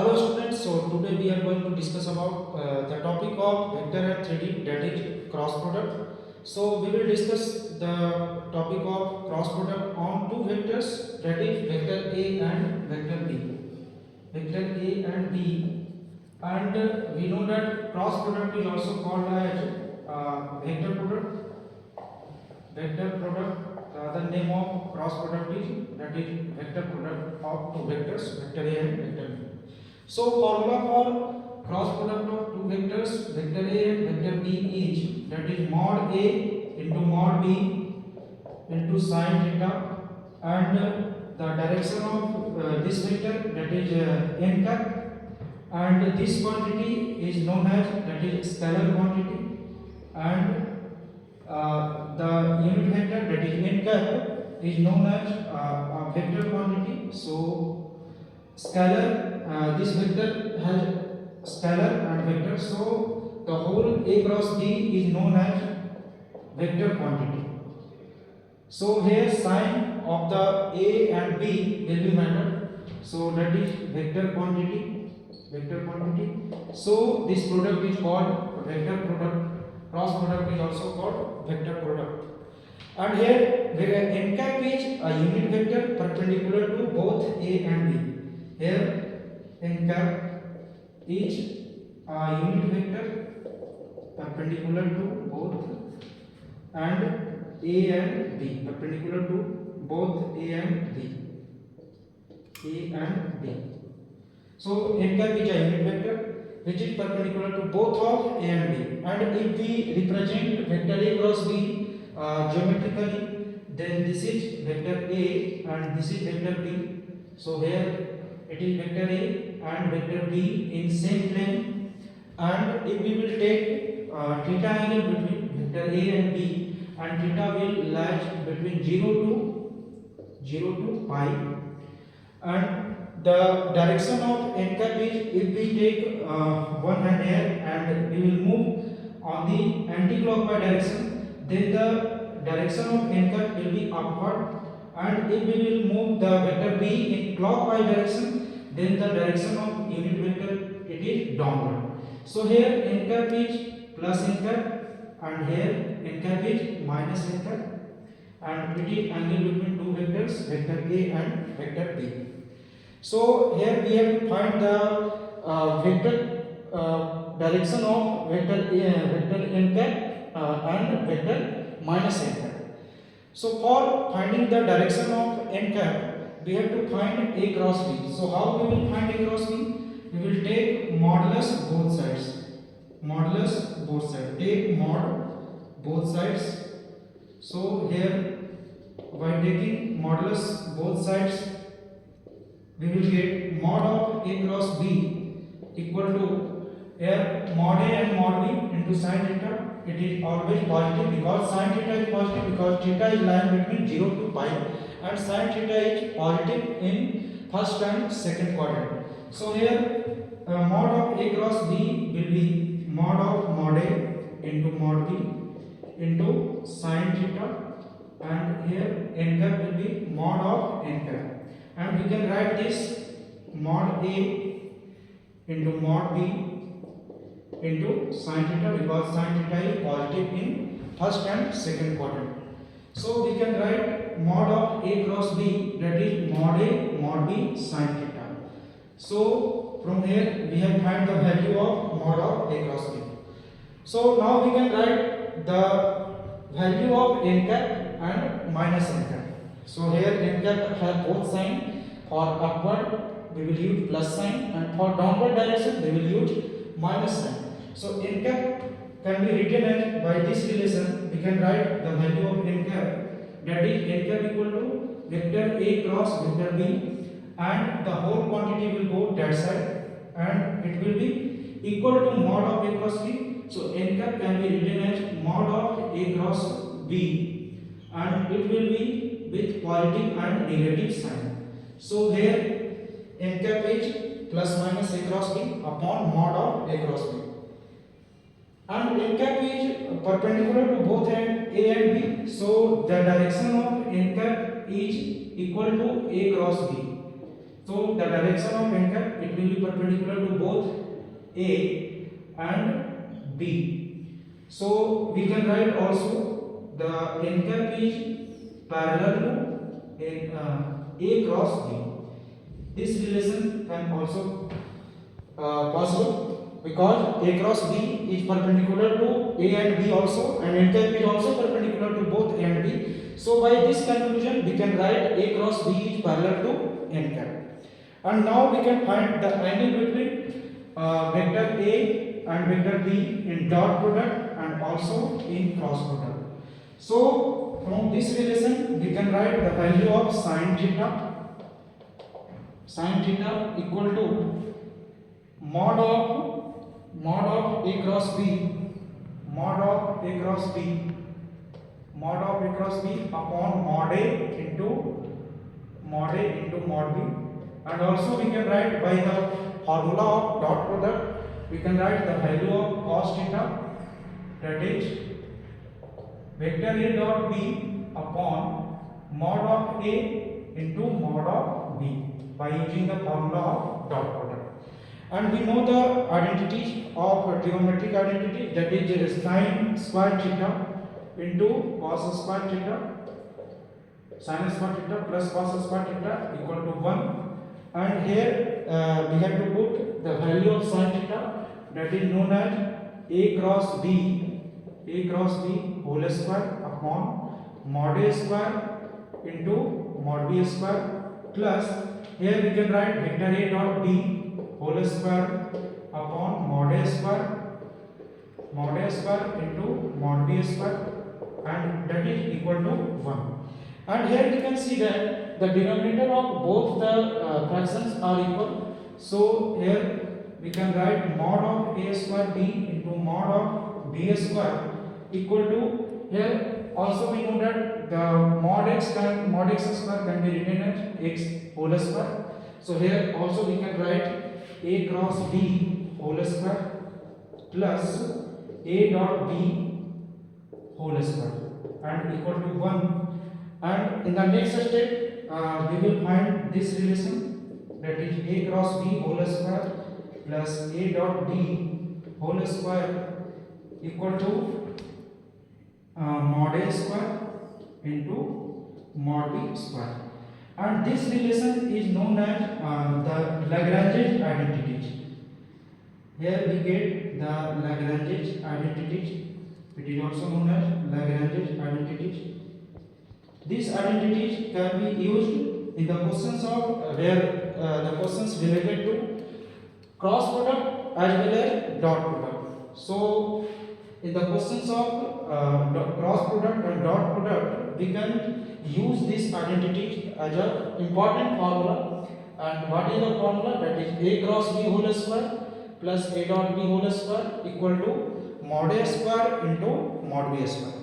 Hello students, so today we are going to discuss about the topic of vector and 3D, that is cross product. So we will discuss the topic of cross product on two vectors, that is vector A and vector B. Vector A and B, and we know that cross product is also called as vector product. Vector product, the other name of cross product is, that is vector product of two vectors, vector A and vector B. So formula for cross product of two vectors, vector A and vector B is, that is mod A into mod B into sin theta, and the direction of this vector, that is n cap, and this quantity is known as, that is scalar quantity, and the unit vector, that is n cap, is known as a vector quantity. So scalar, this vector has scalar and vector, so the whole A cross B is known as vector quantity. So here sign of the A and B will be matter, so that is vector quantity, vector quantity. So this product is called vector product, cross product is also called vector product. And here n cap is a unit vector perpendicular to both A and B. Here n cap is a unit vector perpendicular to both and A and B, perpendicular to both A and B. A and B. So n cap is a unit vector which is perpendicular to both of A and B. And if we represent vector A cross B geometrically, then this is vector A and this is vector B. So here it is vector A and vector B in same plane, and if we will take theta angle between vector A and B, and theta will lie between 0 to pi, and the direction of n cap is, if we take one hand here and we will move on the anti-clockwise direction, then the direction of n cap will be upward, and if we will move the vector B in clockwise direction, then the direction of unit vector, it is downward. So here n cap is plus n cap, and here n cap is minus n cap, and it is angle between two vectors, vector A and vector B. So here we have to find the vector direction of vector n cap and vector minus n cap. So for finding the direction of n cap, we have to find A cross B. So how we will find A cross B? We will take modulus both sides. Modulus both sides. Take mod both sides. So here, by taking modulus both sides, we will get mod of A cross B equal to, here mod A and mod B into sin theta. It is always positive because sin theta is positive, because theta is lying between 0 to pi, and sin theta is positive in first and second quadrant. So here mod of A cross B will be mod of mod A into mod B into sin theta, and here n cap will be mod of n cap. And we can write this mod A into mod B into sin theta, because sin theta is positive in first and second quadrant. So we can write mod of A cross B, that is mod A mod B sin theta. So from here we have find the value of mod of A cross B. So now we can write the value of n cap and minus n cap. So here n cap have both sign. For upward we will use plus sign, and for downward direction we will use minus sign. So n cap can be written as, by this relation we can write the value of n cap, that is n cap equal to vector A cross vector B, and the whole quantity will go that side, and it will be equal to mod of A cross B. So n cap can be written as mod of A cross B, and it will be with positive and negative sign. So here n cap is plus minus A cross B upon mod of A cross B, and n cap is perpendicular to both A and B. So the direction of n cap is equal to A cross B. So the direction of n cap, it will be perpendicular to both A and B. So we can write also the n cap is parallel to A cross B. This relation can also possible because A cross B is perpendicular to A and B also, and n cap is also perpendicular to both A and B. So by this conclusion we can write A cross B is parallel to n cap. And now we can find the angle between vector A and vector B in dot product and also in cross product. So from this relation we can write the value of sin theta equal to mod of A cross B upon mod A into mod B. And also we can write by the formula of dot product, we can write the value of cos theta, that is vector A dot B upon mod of A into mod of B by using the formula of dot product. And we know the identities of trigonometric identity, that is sin square theta into cos square theta, sin square theta plus cos square theta equal to 1. And here we have to put the value of sin theta, that is known as A cross B whole square upon mod A square into mod B square, plus here we can write vector A dot B whole square upon mod A square into mod B square, and that is equal to 1. And here we can see that the denominator of both the fractions are equal. So here we can write mod of A square B into mod of B square equal to, here also we know that the mod x square can be written as x whole square. So here also we can write A cross B whole square plus A dot B whole square and equal to 1. And in the next step we will find this relation, that is A cross B whole square plus A dot B whole square equal to mod A square into mod B square. And this relation is known as the Lagrange identities. Here we get the Lagrange identities. It is also known as Lagrange identities. These identities can be used in the questions of where the questions related to cross product as well as dot product. So in the questions of cross product and dot product, we can use these identities as an important formula. And what is the formula? That is A cross B whole square plus A dot B whole square equal to mod A square into mod B square.